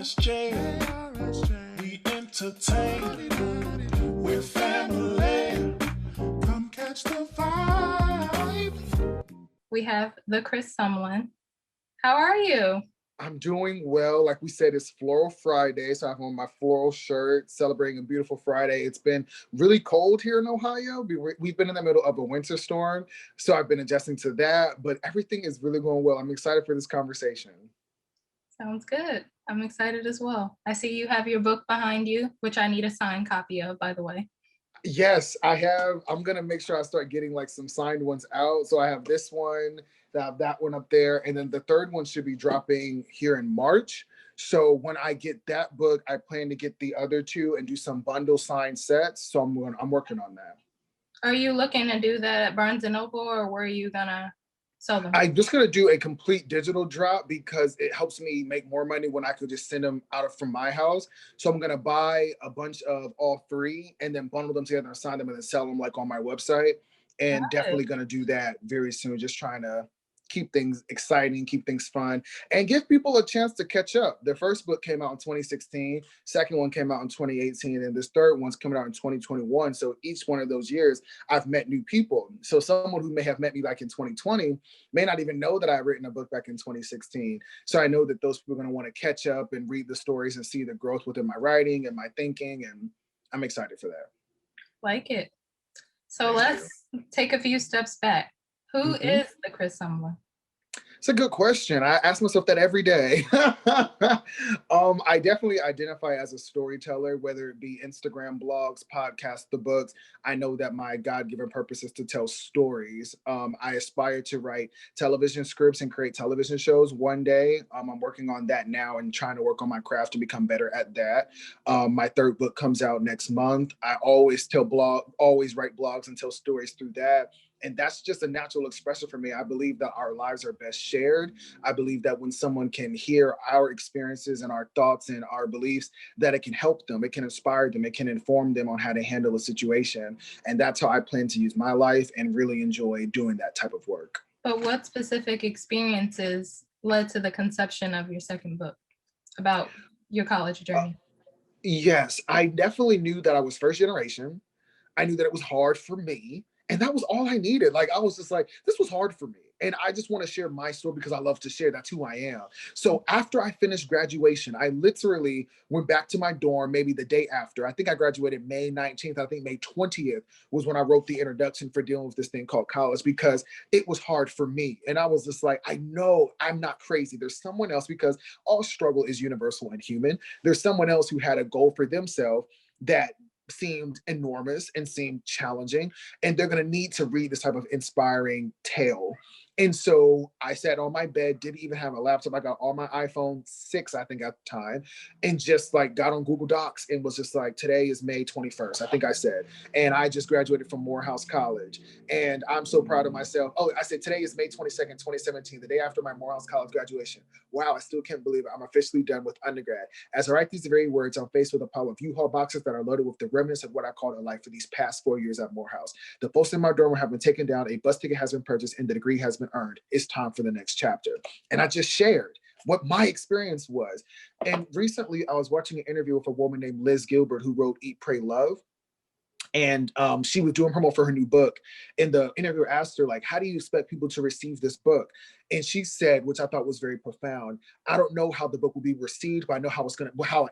ARSJ, we entertain. We're family. Come catch the vibe. We have the Chris Sumlin. How are you? I'm doing well. Like we said, it's Floral Friday, so I have on my floral shirt, celebrating a beautiful Friday. It's been really cold here in Ohio. We've been in the middle of a winter storm, so I've been adjusting to that, but everything is really going well. I'm excited for this conversation. Sounds good. I'm excited as well. I see you have your book behind you, which I need a signed copy of, by the way. Yes, I have. I'm gonna make sure I start getting like some signed ones out. So I have this one, I have that one up there, and then the third one should be dropping here in March. So when I get that book, I plan to get the other two and do some bundle signed sets. So I'm working on that. Are you looking to do that at Barnes and Noble, or where are you gonna sell them? I'm just gonna do a complete digital drop because it helps me make more money when I could just send them out from my house. So I'm gonna buy a bunch of all three and then bundle them together and sign them and then sell them like on my website. And definitely gonna do that very soon. Just trying to keep things exciting, keep things fun, and give people a chance to catch up. The first book came out in 2016, second one came out in 2018, and this third one's coming out in 2021. So each one of those years, I've met new people. So someone who may have met me back in 2020 may not even know that I've written a book back in 2016. So I know that those people are going to want to catch up and read the stories and see the growth within my writing and my thinking, and I'm excited for that. Like it. So let's take a few steps back. Who is the Chris Sumlin? It's a good question. I ask myself that every day. I definitely identify as a storyteller, whether it be Instagram, blogs, podcasts, the books. I know that my God-given purpose is to tell stories. I aspire to write television scripts and create television shows one day. I'm working on that now and trying to work on my craft to become better at that. My third book comes out next month. I always write blogs and tell stories through that. And that's just a natural expression for me. I believe that our lives are best shared. I believe that when someone can hear our experiences and our thoughts and our beliefs, that it can help them, it can inspire them, it can inform them on how to handle a situation. And that's how I plan to use my life and really enjoy doing that type of work. But what specific experiences led to the conception of your second book about your college journey? Yes, I definitely knew that I was first generation. I knew that it was hard for me. And that was all I needed. Like, I was just like, this was hard for me. And I just want to share my story because I love to share. That's who I am. So after I finished graduation, I literally went back to my dorm maybe the day after. I think I graduated May 19th. I think May 20th was when I wrote the introduction for dealing with this thing called college because it was hard for me. And I was just like, I know I'm not crazy. There's someone else, because all struggle is universal and human. There's someone else who had a goal for themselves that seemed enormous and seemed challenging, and they're going to need to read this type of inspiring tale. And so I sat on my bed, didn't even have a laptop. I got on my iPhone 6, I think at the time, and just like got on Google Docs and was just like, today is May 21st, I think I said. And I just graduated from Morehouse College. And I'm so proud of myself. Oh, I said, today is May 22nd, 2017, the day after my Morehouse College graduation. Wow, I still can't believe it. I'm officially done with undergrad. As I write these very words, I'm faced with a pile of U-Haul boxes that are loaded with the remnants of what I called a life for these past 4 years at Morehouse. The posts in my dorm have been taken down, a bus ticket has been purchased, and the degree has been earned. It's time for the next chapter. And I just shared what my experience was. And recently I was watching an interview with a woman named Liz Gilbert who wrote Eat, Pray, Love. And she was doing promo for her new book. And the interviewer asked her, like, how do you expect people to receive this book? And she said, which I thought was very profound, I don't know how the book will be received, but I know how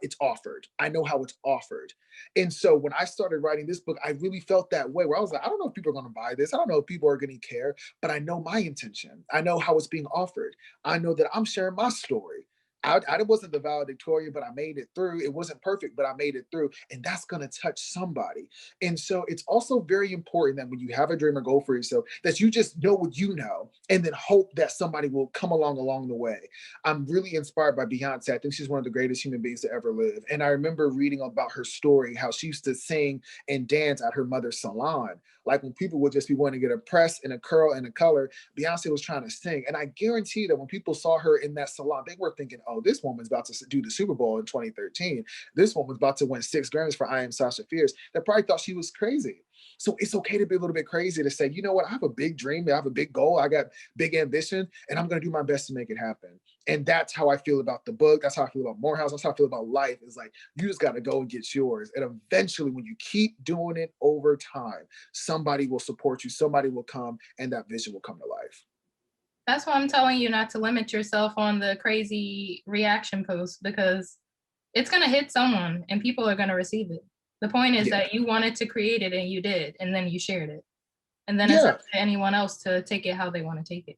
it's offered. I know how it's offered. And so when I started writing this book, I really felt that way, where I was like, I don't know if people are going to buy this. I don't know if people are going to care, but I know my intention. I know how it's being offered. I know that I'm sharing my story. I wasn't the valedictorian, but I made it through. It wasn't perfect, but I made it through. And that's going to touch somebody. And so it's also very important that when you have a dream or goal for yourself, that you just know what you know, and then hope that somebody will come along the way. I'm really inspired by Beyonce. I think she's one of the greatest human beings to ever live. And I remember reading about her story, how she used to sing and dance at her mother's salon. Like when people would just be wanting to get a press and a curl and a color, Beyonce was trying to sing. And I guarantee that when people saw her in that salon, they were thinking, oh, this woman's about to do the Super Bowl in 2013. This woman's about to win 6 Grammys for I Am Sasha Fierce. That probably thought she was crazy. So it's okay to be a little bit crazy to say, you know what, I have a big dream, I have a big goal, I got big ambition, and I'm gonna do my best to make it happen. And that's how I feel about the book. That's how I feel about Morehouse. That's how I feel about life. Is like, you just got to go and get yours. And eventually, when you keep doing it over time, somebody will support you. Somebody will come, and that vision will come to life. That's why I'm telling you not to limit yourself on the crazy reaction posts, because it's going to hit someone and people are going to receive it. The point is that you wanted to create it and you did, and then you shared it. And then it's up to anyone else to take it how they want to take it.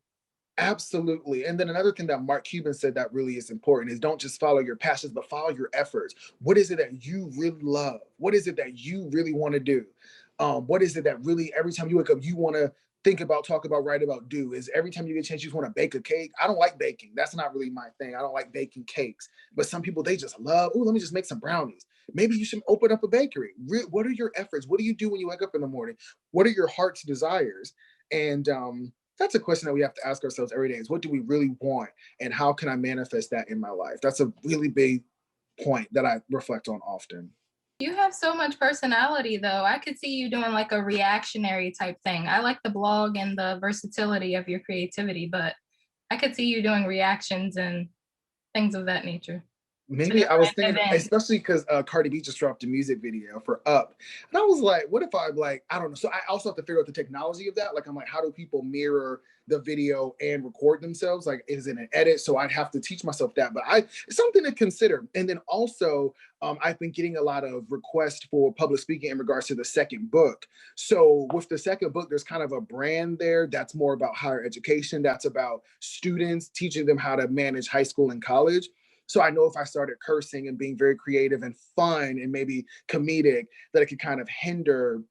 Absolutely. And then another thing that Mark Cuban said that really is important is don't just follow your passions, but follow your efforts. What is it that you really love? What is it that you really want to do? What is it that really, every time you wake up, you want to think about, talk about, write about, do? Is every time you get a chance, you just want to bake a cake? I don't like baking. That's not really my thing. I don't like baking cakes. But some people, they just love, oh, let me just make some brownies. Maybe you should open up a bakery. What are your efforts? What do you do when you wake up in the morning? What are your heart's desires? And that's a question that we have to ask ourselves every day is, what do we really want? And how can I manifest that in my life? That's a really big point that I reflect on often. You have so much personality, though. I could see you doing like a reactionary type thing. I like the blog and the versatility of your creativity, but I could see you doing reactions and things of that nature. Maybe I was thinking, especially because Cardi B just dropped a music video for Up. And I was like, what if I'm like, I don't know. So I also have to figure out the technology of that. Like, I'm like, how do people mirror the video and record themselves? Like, is it an edit? So I'd have to teach myself that. But it's something to consider. And then also, I've been getting a lot of requests for public speaking in regards to the second book. So with the second book, there's kind of a brand there that's more about higher education. That's about students, teaching them how to manage high school and college. So I know if I started cursing and being very creative and fun and maybe comedic, that it could kind of hinder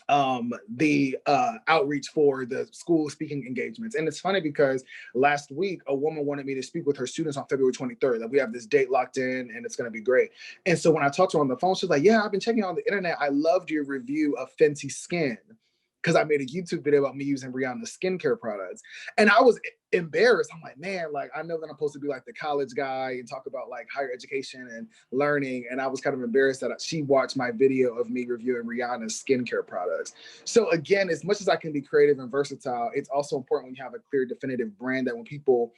the outreach for the school speaking engagements. And it's funny because last week, a woman wanted me to speak with her students on February 23rd. That we have this date locked in and it's going to be great. And so when I talked to her on the phone, she was like, yeah, I've been checking on the internet. I loved your review of Fenty Skin, because I made a YouTube video about me using Rihanna's skincare products. And I was embarrassed. I'm like, man, like, I know that I'm supposed to be like the college guy and talk about like higher education and learning. And I was kind of embarrassed that she watched my video of me reviewing Rihanna's skincare products. So again, as much as I can be creative and versatile, it's also important when you have a clear, definitive brand, that when people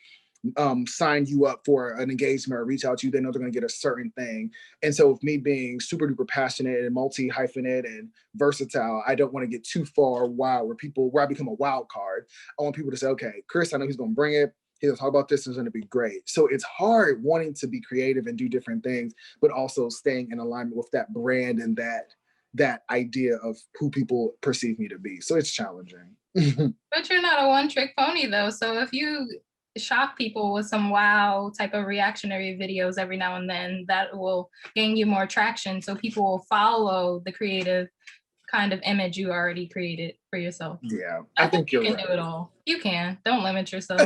sign you up for an engagement or reach out to you, they know they're going to get a certain thing. And so with me being super duper passionate and multi-hyphenate and versatile, I don't want to get too far wild where I become a wild card. I want people to say, okay, Chris, I know he's going to bring it. He's going to talk about this. It's going to be great. So it's hard wanting to be creative and do different things, but also staying in alignment with that brand and that idea of who people perceive me to be. So it's challenging. But you're not a one-trick pony, though. So if you shock people with some wow type of reactionary videos every now and then, that will gain you more traction. So people will follow the creative kind of image you already created for yourself. Yeah, I think you you're can right. do it all. You can. Don't limit yourself.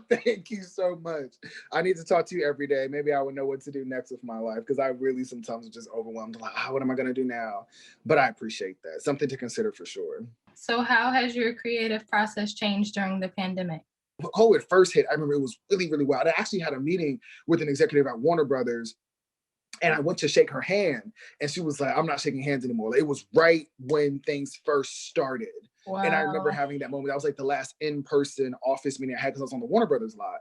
Thank you so much. I need to talk to you every day. Maybe I would know what to do next with my life, because I really sometimes am just overwhelmed. Like, what am I going to do now? But I appreciate that. Something to consider for sure. So how has your creative process changed during the pandemic? COVID first hit, I remember it was really, really wild. I actually had a meeting with an executive at Warner Brothers, and I went to shake her hand, and she was like, I'm not shaking hands anymore. It was right when things first started. Wow. And I remember having that moment. That was like the last in-person office meeting I had, because I was on the Warner Brothers lot.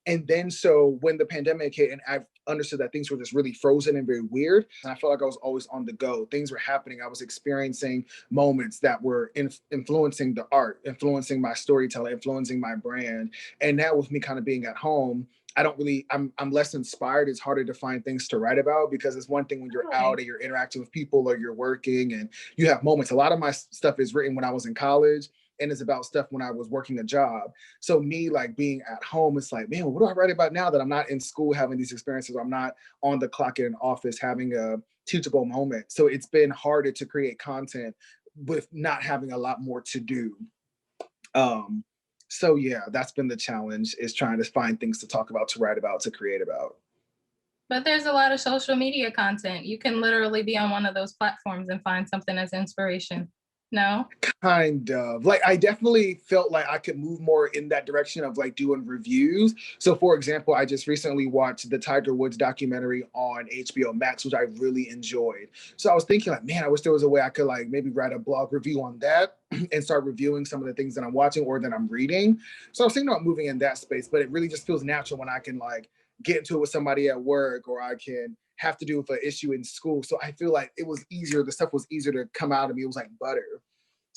And then so when the pandemic hit and I understood that things were just really frozen and very weird, and I felt like I was always on the go. Things were happening. I was experiencing moments that were influencing the art, influencing my storytelling, influencing my brand. And now with me kind of being at home, I'm less inspired. It's harder to find things to write about, because it's one thing when you're out and you're interacting with people or you're working and you have moments. A lot of my stuff is written when I was in college, and it's about stuff when I was working a job. So me like being at home, it's like, man, what do I write about now that I'm not in school having these experiences, or I'm not on the clock in an office having a teachable moment. So it's been harder to create content with not having a lot more to do. So yeah, that's been the challenge, is trying to find things to talk about, to write about, to create about. But there's a lot of social media content. You can literally be on one of those platforms and find something as inspiration. No? Kind of. Like, I definitely felt like I could move more in that direction of like doing reviews. So, for example, I just recently watched the Tiger Woods documentary on HBO Max, which I really enjoyed. So, I was thinking, like, man, I wish there was a way I could like maybe write a blog review on that and start reviewing some of the things that I'm watching or that I'm reading. So, I was thinking about moving in that space, but it really just feels natural when I can like get into it with somebody at work, or I can have to do with an issue in school. So, I feel like it was easier, the stuff was easier to come out of me. It was like butter.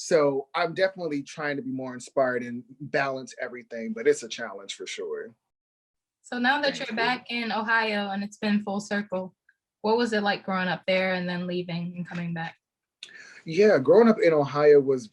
So I'm definitely trying to be more inspired and balance everything, but it's a challenge for sure. So now that Thank you're you. back in Ohio and it's been full circle, what was it like growing up there and then leaving and coming back? Yeah, growing up in Ohio was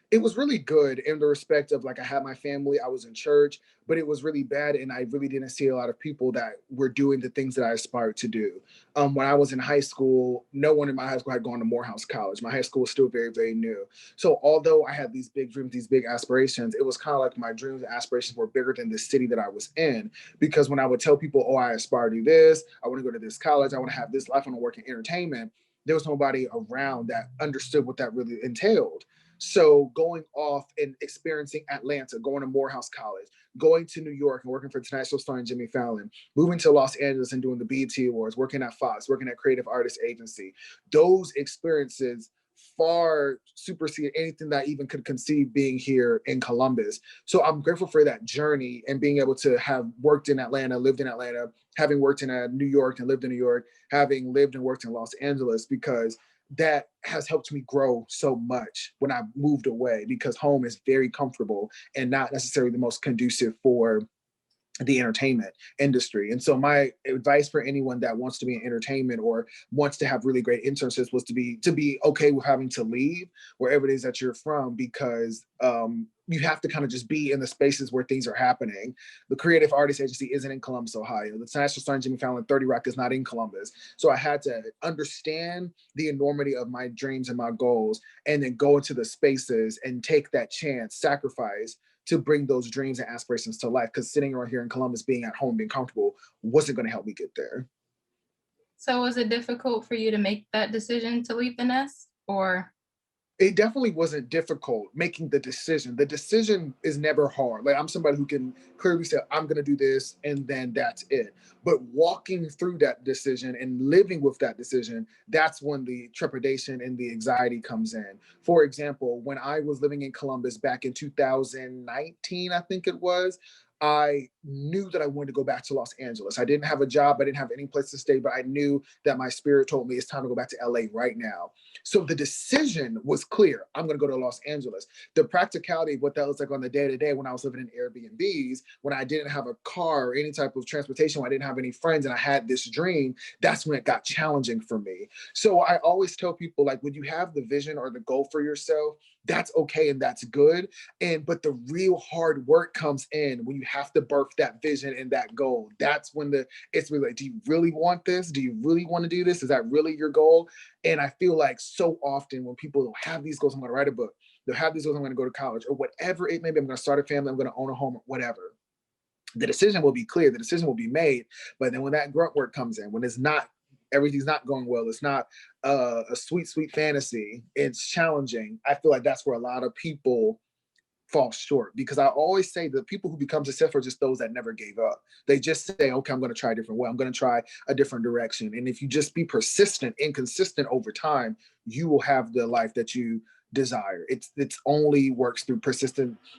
it was really good in the respect of like I had my family, I was in church, but it was really bad. And I really didn't see a lot of people that were doing the things that I aspired to do. When I was in high school, no one in my high school had gone to Morehouse College. My high school was still very, very new. So although I had these big dreams, these big aspirations, it was kind of like my dreams and aspirations were bigger than the city that I was in. Because when I would tell people, oh, I aspire to do this, I want to go to this college, I want to have this life, I want to work in entertainment, there was nobody around that understood what that really entailed. So going off and experiencing Atlanta, going to Morehouse College, going to New York and working for International Star and Jimmy Fallon, moving to Los Angeles and doing the BET Awards, working at Fox, working at Creative Artists Agency, those experiences far supersede anything that I even could conceive being here in Columbus. So I'm grateful for that journey and being able to have worked in Atlanta, lived in Atlanta, having worked in New York and lived in New York, having lived and worked in Los Angeles, because that has helped me grow so much when I moved away, because home is very comfortable and not necessarily the most conducive for the entertainment industry. And so my advice for anyone that wants to be in entertainment or wants to have really great internships was to be okay with having to leave wherever it is that you're from, because you have to kind of just be in the spaces where things are happening. The Creative Artists Agency isn't in Columbus, Ohio. The National Star and Jimmy Fallon 30 Rock is not in Columbus. So I had to understand the enormity of my dreams and my goals, and then go into the spaces and take that chance, sacrifice to bring those dreams and aspirations to life. Because sitting around here in Columbus, being at home, being comfortable, wasn't going to help me get there. So was it difficult for you to make that decision to leave the nest or It definitely wasn't difficult making the decision. The decision is never hard. Like, I'm somebody who can clearly say, I'm going to do this, and then that's it. But walking through that decision and living with that decision, that's when the trepidation and the anxiety comes in. For example, when I was living in Columbus back in 2019, I think it was, I knew that I wanted to go back to Los Angeles. I didn't have a job, I didn't have any place to stay, but I knew that my spirit told me it's time to go back to LA right now. So the decision was clear. I'm going to go to Los Angeles. The practicality of what that was like on the day to day when I was living in Airbnbs, when I didn't have a car or any type of transportation, when I didn't have any friends and I had this dream, that's when it got challenging for me. So I always tell people, like, when you have the vision or the goal for yourself, that's okay and that's good. But the real hard work comes in when you have to birth that vision and that goal. That's when it's really like, do you really want this? Do you really want to do this? Is that really your goal? And I feel like so often when people have these goals, I'm going to write a book, they'll have these goals, I'm going to go to college, or whatever it may be, I'm going to start a family, I'm going to own a home, whatever. The decision will be clear, the decision will be made. But then when that grunt work comes in, when everything's not going well, it's not a sweet, sweet fantasy, it's challenging. I feel like that's where a lot of people fall short, because I always say the people who become successful are just those that never gave up. They just say, okay, I'm going to try a different way. I'm going to try a different direction. And if you just be persistent and consistent over time, you will have the life that you desire. It's only works through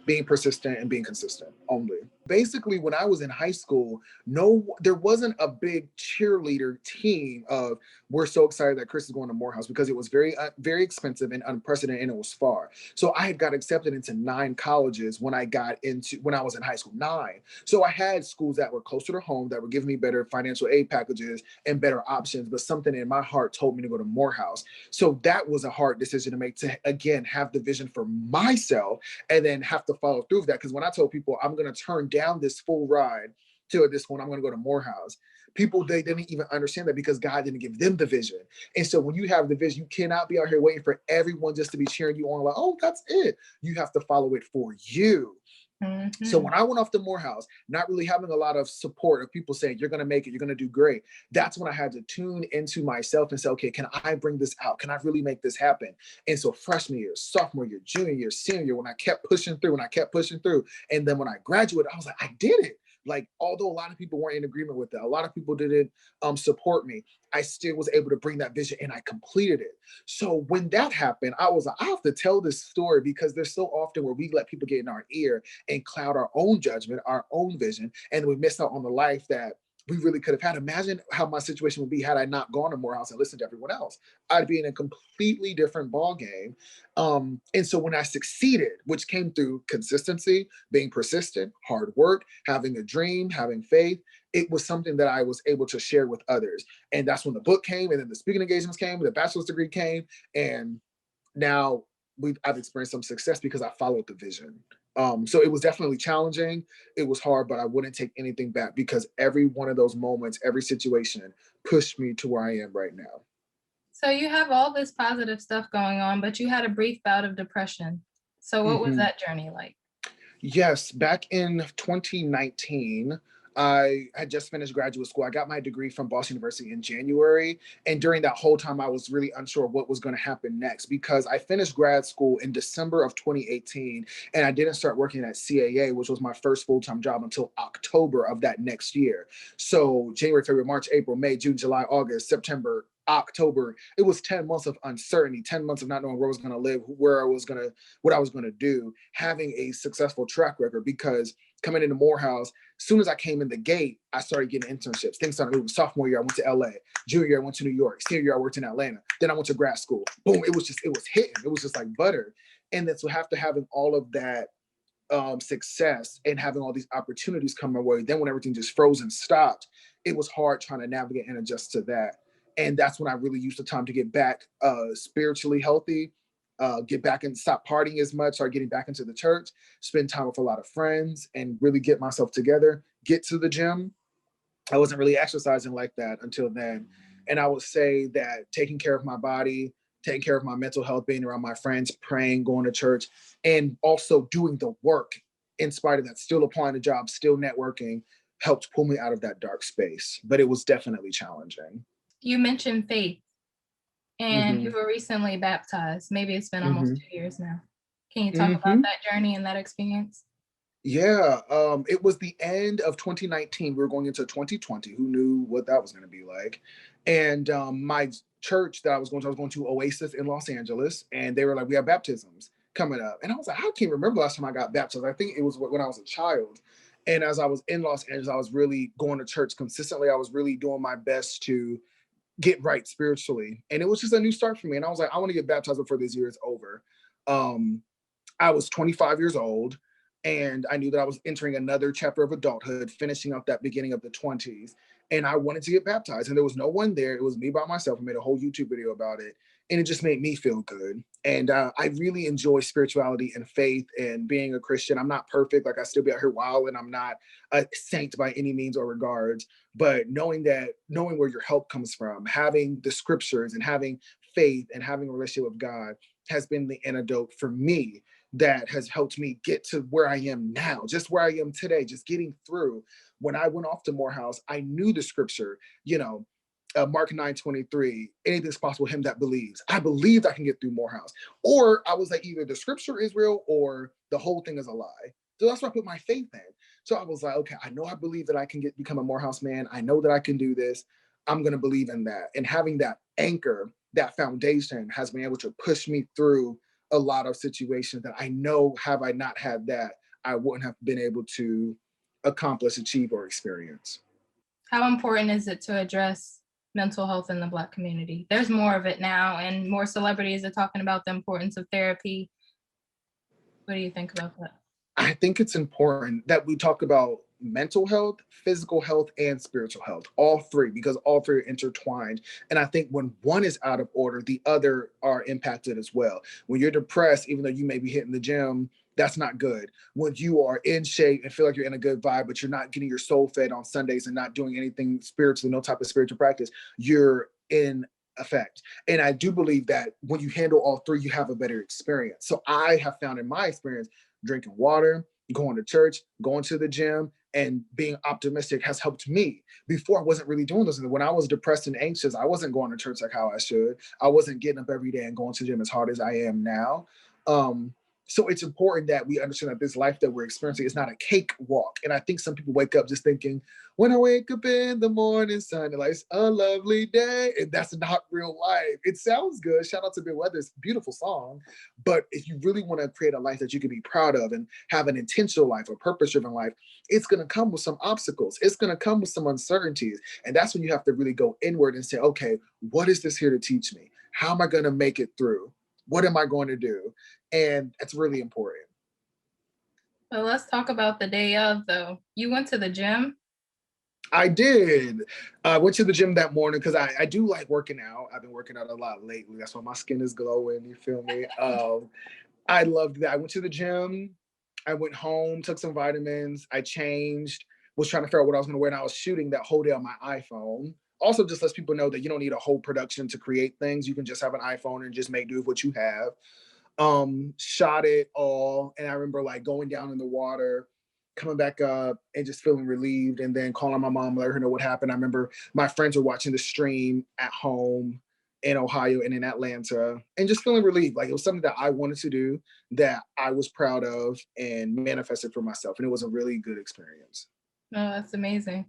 being persistent and being consistent only. Basically, when I was in high school, there wasn't a big cheerleader team of we're so excited that Chris is going to Morehouse, because it was very very expensive and unprecedented, and it was far. So I had got accepted into 9 colleges when I was in high school, 9. So I had schools that were closer to home, that were giving me better financial aid packages and better options, but something in my heart told me to go to Morehouse. So that was a hard decision to make, to again have the vision for myself and then have to follow through with that. Because when I told people I'm going to turn down this full ride to this one, I'm going to go to Morehouse, people, they didn't even understand that, because God didn't give them the vision. And so when you have the vision, you cannot be out here waiting for everyone just to be cheering you on, like, oh, that's it. You have to follow it for you. So Mhm. when I went off to Morehouse, not really having a lot of support of people saying, you're going to make it, you're going to do great. That's when I had to tune into myself and say, okay, can I bring this out? Can I really make this happen? And so freshman year, sophomore year, junior year, senior year, when I kept pushing through, and then when I graduated, I was like, I did it. Like, although a lot of people weren't in agreement with that, a lot of people didn't support me, I still was able to bring that vision and I completed it. So when that happened, I was like, I have to tell this story because there's so often where we let people get in our ear and cloud our own judgment, our own vision, and we miss out on the life that we really could have had. Imagine how my situation would be had I not gone to Morehouse and listened to everyone else. I'd be in a completely different ball game. And so when I succeeded, which came through consistency, being persistent, hard work, having a dream, having faith, it was something that I was able to share with others. And that's when the book came, and then the speaking engagements came, the bachelor's degree came, and now I've experienced some success because I followed the vision. So it was definitely challenging. It was hard, but I wouldn't take anything back because every one of those moments, every situation pushed me to where I am right now. So you have all this positive stuff going on, but you had a brief bout of depression. So what was Mhm. that journey like? Yes, back in 2019, I had just finished graduate school. I got my degree from Boston University in January. And during that whole time, I was really unsure what was going to happen next because I finished grad school in December of 2018 and I didn't start working at CAA, which was my first full time job, until October of that next year. So January, February, March, April, May, June, July, August, September, October, it was 10 months of uncertainty, 10 months of not knowing where I was going to live, what I was going to do, having a successful track record. Because coming into Morehouse, as soon as I came in the gate, I started getting internships. Things started moving. Sophomore year, I went to LA. Junior year, I went to New York. Senior year, I worked in Atlanta. Then I went to grad school. Boom, it was hitting. It was just like butter. And then so after having all of that success and having all these opportunities come my way, then when everything just froze and stopped, it was hard trying to navigate and adjust to that. And that's when I really used the time to get back spiritually healthy, get back and stop partying as much, start getting back into the church, spend time with a lot of friends, and really get myself together, get to the gym. I wasn't really exercising like that until then. And I would say that taking care of my body, taking care of my mental health, being around my friends, praying, going to church, and also doing the work in spite of that, still applying to jobs, still networking, helped pull me out of that dark space. But it was definitely challenging. You mentioned faith and Mm-hmm. you were recently baptized. Maybe it's been almost Mm-hmm. 2 years now. Can you talk about Mm-hmm. that journey and that experience? Yeah, it was the end of 2019. We were going into 2020. Who knew what that was going to be like? And my church that I was going to Oasis in Los Angeles, and they were like, "We have baptisms coming up," and I was like, "I can't remember the last time I got baptized. I think it was when I was a child." And as I was in Los Angeles, I was really going to church consistently. I was really doing my best to get right spiritually, and it was just a new start for me. And I was like, "I want to get baptized before this year is over." Um, I was 25 years old and I knew that I was entering another chapter of adulthood, finishing up that beginning of the 20s. And I wanted to get baptized. And there was no one there. It was me by myself. I made a whole YouTube video about it. And it just made me feel good. And I really enjoy spirituality and faith and being a Christian. I'm not perfect. Like I still be out here wild and I'm not a saint by any means or regards. But knowing where your help comes from, having the scriptures and having faith and having a relationship with God has been the antidote for me that has helped me get to where I am now, just where I am today, just getting through. When I went off to Morehouse, I knew the scripture, Mark 9:23, anything's possible, him that believes. I believed I can get through Morehouse. Or I was like, either the scripture is real or the whole thing is a lie. So that's where I put my faith in. So I was like, okay, I know I believe that I can become a Morehouse man. I know that I can do this. I'm going to believe in that. And having that anchor, that foundation has been able to push me through a lot of situations that I know, have I not had that, I wouldn't have been able to accomplish, achieve, or experience. How important is it to address mental health in the Black community? There's more of it now, and more celebrities are talking about the importance of therapy. What do you think about that? I think it's important that we talk about mental health, physical health, and spiritual health, all three, because all three are intertwined. And I think when one is out of order, the other are impacted as well. When you're depressed, even though you may be hitting the gym, that's not good. When you are in shape and feel like you're in a good vibe, but you're not getting your soul fed on Sundays and not doing anything spiritually, no type of spiritual practice, you're in effect. And I do believe that when you handle all three, you have a better experience. So I have found in my experience, drinking water, going to church, going to the gym, and being optimistic has helped me. Before, I wasn't really doing those things. When I was depressed and anxious, I wasn't going to church like how I should. I wasn't getting up every day and going to the gym as hard as I am now. Um, so it's important that we understand that this life that we're experiencing is not a cakewalk. And I think some people wake up just thinking, when I wake up in the morning sun, like it's a lovely day. And that's not real life. It sounds good. Shout out to Bill Weather. It's a beautiful song. But if you really want to create a life that you can be proud of and have an intentional life, a purpose-driven life, it's going to come with some obstacles. It's going to come with some uncertainties. And that's when you have to really go inward and say, okay, what is this here to teach me? How am I going to make it through? What am I going to do? And it's really important. So let's talk about the day of, though. You went to the gym? I did. I went to the gym that morning because I do like working out. I've been working out a lot lately. That's why my skin is glowing. You feel me? I loved that. I went to the gym. I went home, took some vitamins. I changed, was trying to figure out what I was going to wear. And I was shooting that whole day on my iPhone. Also, just lets people know that you don't need a whole production to create things. You can just have an iPhone and just make do with what you have. Shot it all. And I remember like going down in the water, coming back up and just feeling relieved, and then calling my mom, let her know what happened. I remember my friends were watching the stream at home in Ohio and in Atlanta, and just feeling relieved. Like it was something that I wanted to do, that I was proud of, and manifested for myself. And it was a really good experience. Oh, that's amazing.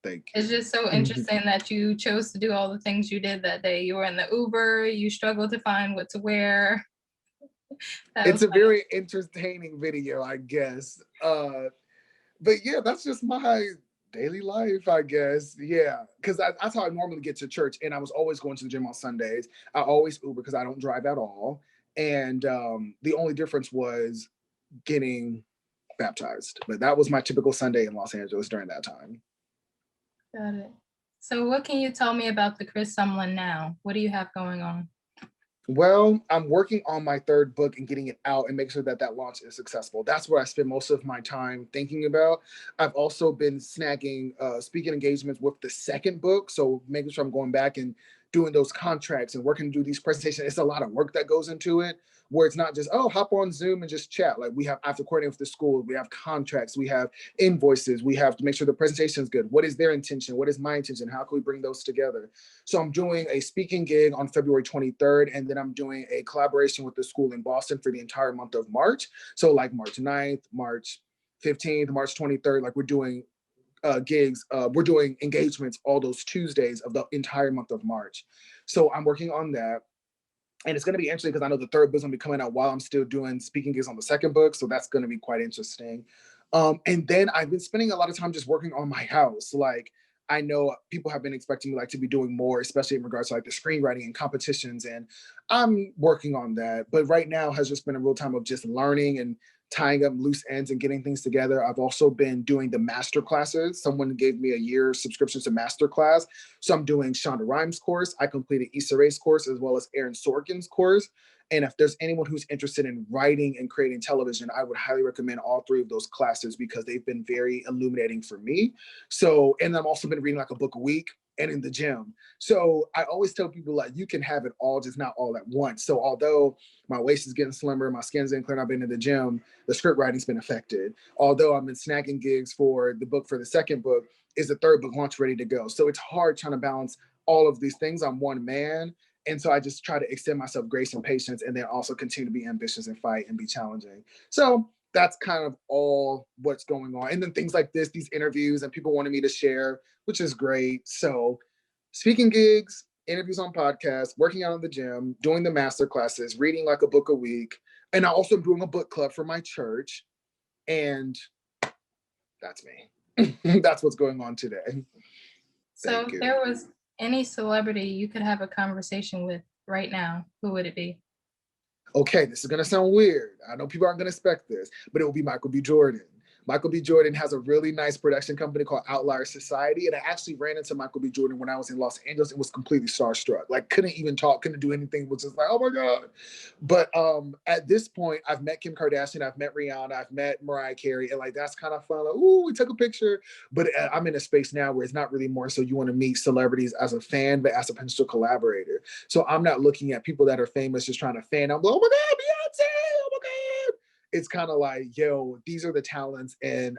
Thank you. It's just so interesting that you chose to do all the things you did that day. You were in the Uber, you struggled to find what to wear. It's a very entertaining video, I guess. But yeah, that's just my daily life, I guess. Yeah, because that's how I normally get to church. And I was always going to the gym on Sundays. I always Uber because I don't drive at all. And the only difference was getting baptized. But that was my typical Sunday in Los Angeles during that time. Got it. So what can you tell me about the Chris Sumlin now? What do you have going on? Well, I'm working on my third book and getting it out and make sure that that launch is successful. That's where I spend most of my time thinking about. I've also been snagging speaking engagements with the second book. So making sure I'm going back and doing those contracts and working to do these presentations. It's a lot of work that goes into it, where it's not just, oh, hop on Zoom and just chat. Like I have to coordinate with the school. We have contracts, we have invoices. We have to make sure the presentation is good. What is their intention? What is my intention? How can we bring those together? So I'm doing a speaking gig on February 23rd, and then I'm doing a collaboration with the school in Boston for the entire month of March. So like March 9th, March 15th, March 23rd, like we're doing gigs, we're doing engagements all those Tuesdays of the entire month of March. So I'm working on that. And it's going to be interesting because I know the third book's going to be coming out while I'm still doing speaking gigs on the second book. So that's going to be quite interesting. And then I've been spending a lot of time just working on my house. Like, I know people have been expecting me like to be doing more, especially in regards to like the screenwriting and competitions. And I'm working on that. But right now has just been a real time of just learning and tying up loose ends and getting things together. I've also been doing the master classes. Someone gave me a year subscription to master class. So I'm doing Shonda Rhimes' course. I completed Issa Rae's course as well as Aaron Sorkin's course. And if there's anyone who's interested in writing and creating television, I would highly recommend all three of those classes because they've been very illuminating for me. So, and I've also been reading like a book a week and in the gym. So I always tell people like, you can have it all, just not all at once. So although my waist is getting slimmer, my skin's getting clearer, I've been in the gym, the script writing's been affected. Although I've been snagging gigs for the book for the second book, is the third book launch ready to go. So it's hard trying to balance all of these things. I'm one man. And so I just try to extend myself grace and patience, and then also continue to be ambitious and fight and be challenging. So that's kind of all what's going on. And then things like this, these interviews, and people wanting me to share, which is great. So speaking gigs, interviews on podcasts, working out in the gym, doing the master classes, reading like a book a week. And I also am doing a book club for my church. And that's me. That's what's going on today. So if there was any celebrity you could have a conversation with right now, who would it be? Okay, this is going to sound weird. I know people aren't going to expect this, but it will be Michael B. Jordan. Michael B. Jordan has a really nice production company called Outlier Society. And I actually ran into Michael B. Jordan when I was in Los Angeles and was completely starstruck. Like, couldn't even talk, couldn't do anything, was just like, oh my God. But at this point, I've met Kim Kardashian, I've met Rihanna, I've met Mariah Carey. And like, that's kind of fun. Like, ooh, we took a picture. But I'm in a space now where it's not really more so you want to meet celebrities as a fan, but as a potential collaborator. So I'm not looking at people that are famous just trying to fan. I'm like, oh my God, Beyonce, oh my God. it's kind of like, yo, these are the talents, and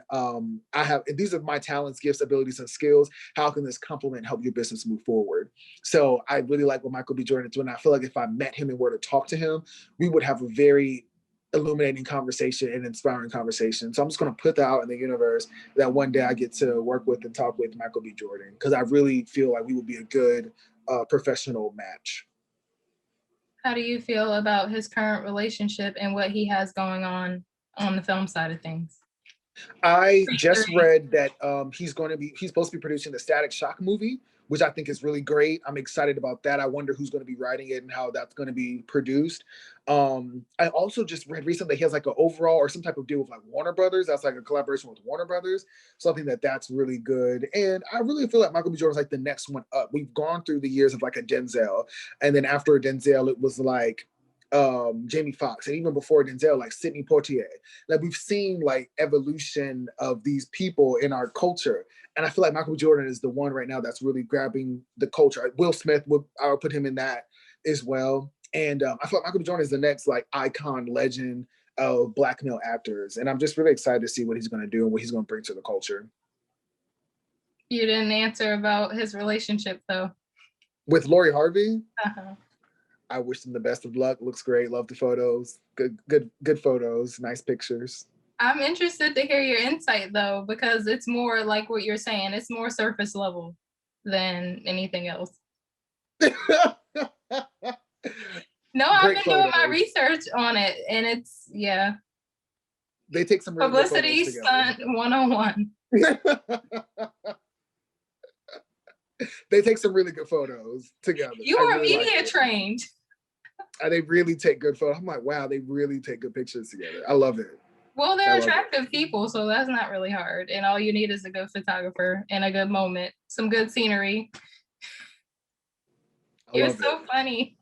these are my talents, gifts, abilities, and skills. How can this complement help your business move forward? So I really like what Michael B. Jordan is doing. I feel like if I met him and were to talk to him, we would have a very illuminating conversation and inspiring conversation. So I'm just going to put that out in the universe that one day I get to work with and talk with Michael B. Jordan, because I really feel like we would be a good professional match. How do you feel about his current relationship and what he has going on the film side of things? I just read that he's supposed to be producing the Static Shock movie, which I think is really great. I'm excited about that. I wonder who's going to be writing it and how that's going to be produced. I also just read recently he has like an overall or some type of deal with like Warner Brothers. That's like a collaboration with Warner Brothers. So I think that's really good. And I really feel like Michael B. Jordan's like the next one up. We've gone through the years of like a Denzel, and then after Denzel, it was like Jamie Foxx, and even before Denzel, like Sidney Poitier. Like we've seen like evolution of these people in our culture, and I feel like Michael B. Jordan is the one right now that's really grabbing the culture. Will Smith, I would put him in that as well. And I feel like Michael B. Jordan is the next like icon legend of Black male actors, and I'm just really excited to see what he's going to do and what he's going to bring to the culture. You didn't answer about his relationship though. With Lori Harvey. Uh-huh. I wish him the best of luck. Looks great. Love the photos. Good photos. Nice pictures. I'm interested to hear your insight though, because it's more like what you're saying. It's more surface level than anything else. No, I've been doing my research on it, and it's They take some really publicity stunt 101. They take some really good photos together. You are really media trained. They really take good photos. I'm like, wow, they really take good pictures together. I love it. Well, they're attractive people, so that's not really hard. And all you need is a good photographer and a good moment, some good scenery. You're so funny.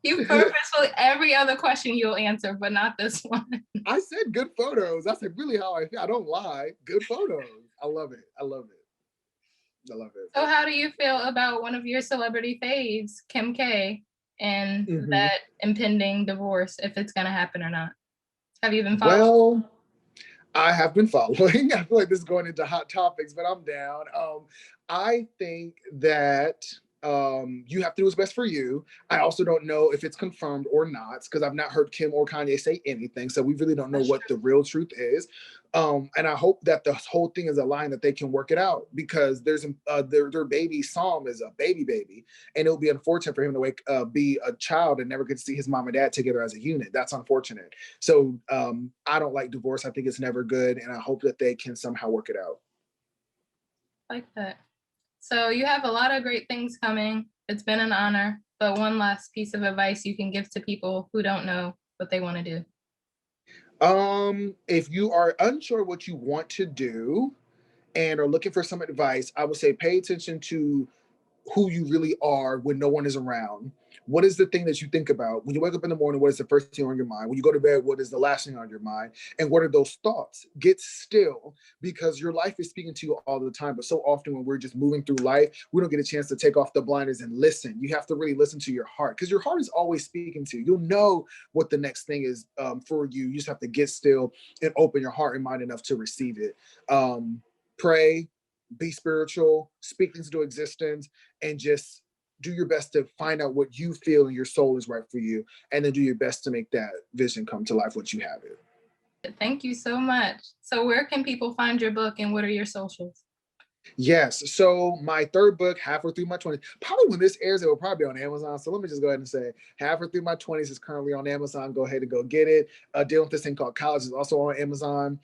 You purposefully, every other question you'll answer, but not this one. I said good photos. That's really how I feel. I don't lie. Good photos. I love it. I love it. I love it. So how do you feel about one of your celebrity faves, Kim K, and that impending divorce, if it's going to happen or not? Have you been following? Well, I have been following. I feel like this is going into hot topics, but I'm down. I think that you have to do what's best for you. I also don't know if it's confirmed or not, because I've not heard Kim or Kanye say anything. So we really don't know what the real truth is. And I hope that the whole thing is a line that they can work it out, because there's their baby Psalm is a baby, and it'll be unfortunate for him to be a child and never get to see his mom and dad together as a unit. That's unfortunate. So I don't like divorce. I think it's never good, and I hope that they can somehow work it out. Like that. So you have a lot of great things coming. It's been an honor. But one last piece of advice you can give to people who don't know what they want to do. If you are unsure what you want to do and are looking for some advice, I would say pay attention to who you really are when no one is around. What is the thing that you think about? When you wake up in the morning, what is the first thing on your mind? When you go to bed, what is the last thing on your mind? And what are those thoughts? Get still, because your life is speaking to you all the time. But so often when we're just moving through life, we don't get a chance to take off the blinders and listen. You have to really listen to your heart, because your heart is always speaking to you. You'll know what the next thing is for you. You just have to get still and open your heart and mind enough to receive it. Pray, be spiritual, speak things into existence, and just do your best to find out what you feel and your soul is right for you, and then do your best to make that vision come to life once you have it. Thank you so much. So where can people find your book, and what are your socials? Yes, so my third book, Halfway Through My 20s, probably when this airs, it will probably be on Amazon. So let me just go ahead and say, Halfway Through My 20s is currently on Amazon. Go ahead and go get it. Dealing with This Thing Called College is also on Amazon.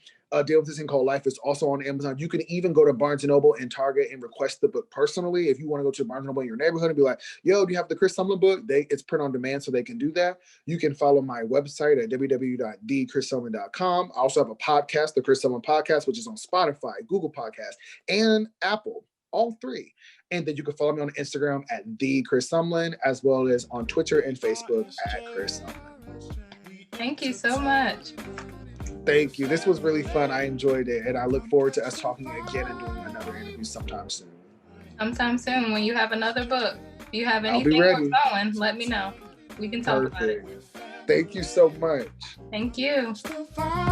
Dealing with This Thing Called Life is also on Amazon. You can even go to Barnes & Noble and Target and request the book personally. If you want to go to Barnes & Noble in your neighborhood and be like, yo, do you have the Chris Sumlin book? It's print on demand, so they can do that. You can follow my website at www.thechrissumlin.com. I also have a podcast, the Chris Sumlin Podcast, which is on Spotify, Google Podcast, and Apple. All three. And then you can follow me on Instagram at THEE Chris Sumlin, as well as on Twitter and Facebook at Chris Sumlin. Thank you so much. Thank you. This was really fun. I enjoyed it. And I look forward to us talking again and doing another interview sometime soon. Sometime soon, when you have another book. If you have anything going, let me know. We can talk about it. Thank you so much. Thank you. The vibe.